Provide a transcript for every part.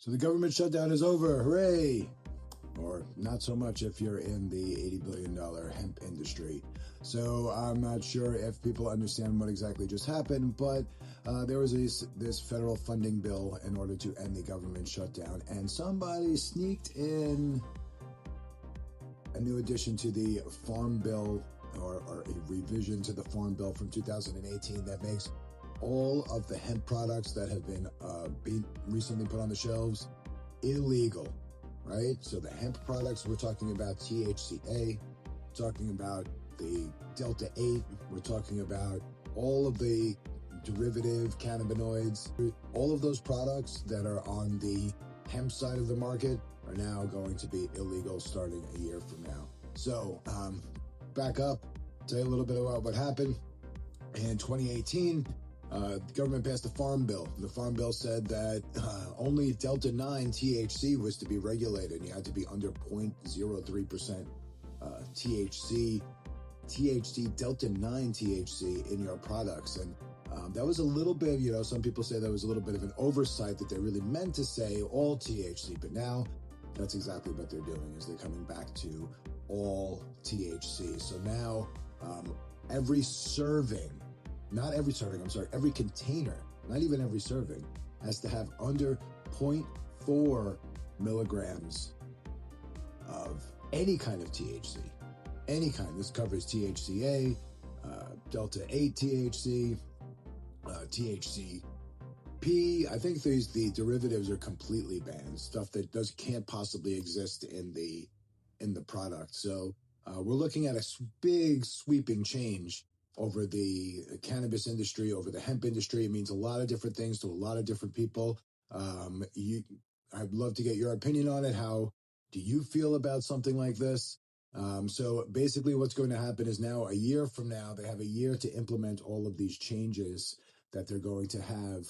So the government shutdown is over, hooray! Or not so much if you're in the $80 billion hemp industry. So I'm not sure if people understand what exactly just happened, but there was this federal funding bill in order to end the government shutdown, and somebody sneaked in a new addition to the Farm Bill, or a revision to the Farm Bill from 2018 that makes all of the hemp products that have been recently put on the shelves illegal, right? So the hemp products, we're talking about THCA, talking about the Delta 8, we're talking about all of the derivative cannabinoids. All of those products that are on the hemp side of the market are now going to be illegal starting a year from now. So back up, tell you a little bit about what happened. In 2018, the government passed the Farm Bill. The Farm Bill said that only Delta 9 THC was to be regulated. You had to be under 0.03% THC, Delta 9 THC in your products. And that was a little bit, some people say that was a little bit of an oversight, that they really meant to say all THC. But now that's exactly what they're doing, is they're coming back to all THC. So now every container, not even every serving, has to have under 0.4 milligrams of any kind of THC. Any kind. This covers THCA, Delta 8 THC, THCP. I think the derivatives are completely banned. Stuff that can't possibly exist in the product. So we're looking at a big sweeping change over the cannabis industry, over the hemp industry. It means a lot of different things to a lot of different people. I'd love to get your opinion on it. How do you feel about something like this? So basically what's going to happen is now, a year from now, they have a year to implement all of these changes that they're going to have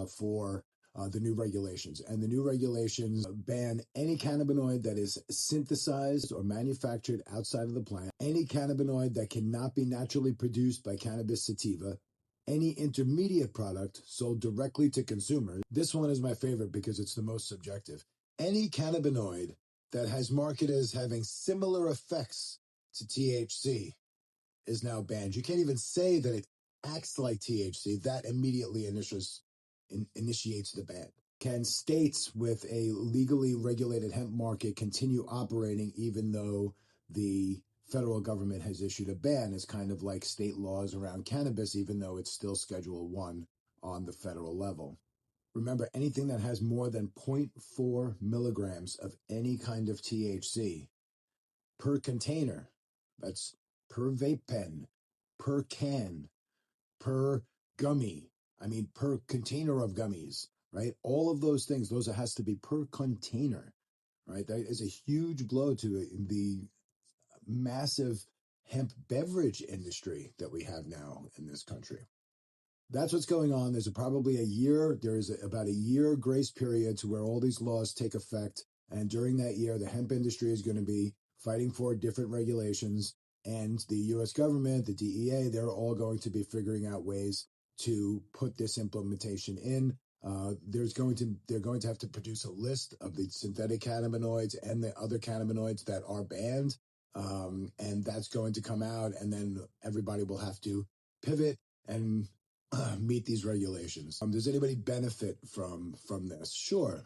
for the new regulations. And the new regulations ban any cannabinoid that is synthesized or manufactured outside of the plant, any cannabinoid that cannot be naturally produced by cannabis sativa, any intermediate product sold directly to consumers. This one is my favorite because it's the most subjective. Any cannabinoid that has marketed as having similar effects to THC is now banned. You can't even say that it acts like THC. That immediately initiates the ban. Can states with a legally regulated hemp market continue operating even though the federal government has issued a ban? It's kind of like state laws around cannabis, even though it's still Schedule 1 on the federal level. Remember, anything that has more than 0.4 milligrams of any kind of THC per container, that's per vape pen, per can, per gummy, per container of gummies, right? All of those things, those has to be per container, right? That is a huge blow to the massive hemp beverage industry that we have now in this country. That's what's going on. There's probably about a year grace period to where all these laws take effect. And during that year, the hemp industry is going to be fighting for different regulations. And the U.S. government, the DEA, they're all going to be figuring out ways to put this implementation in. They're going to have to produce a list of the synthetic cannabinoids and the other cannabinoids that are banned. And that's going to come out, and then everybody will have to pivot and meet these regulations. Does anybody benefit from this? Sure.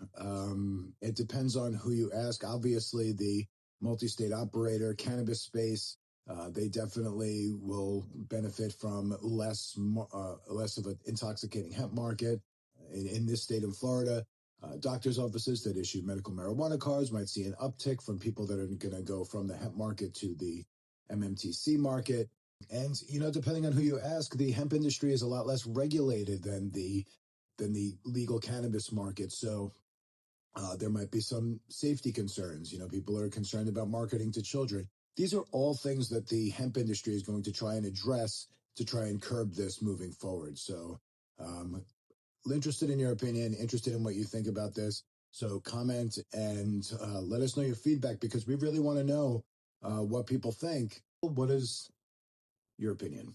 It depends on who you ask. Obviously, the multi-state operator cannabis space, they definitely will benefit from less of an intoxicating hemp market. In this state of Florida, doctors' offices that issue medical marijuana cards might see an uptick from people that are going to go from the hemp market to the MMTC market. And, depending on who you ask, the hemp industry is a lot less regulated than the legal cannabis market. So there might be some safety concerns. People are concerned about marketing to children. These are all things that the hemp industry is going to try and address to try and curb this moving forward. So interested in your opinion, interested in what you think about this. So comment and let us know your feedback, because we really want to know what people think. What is your opinion?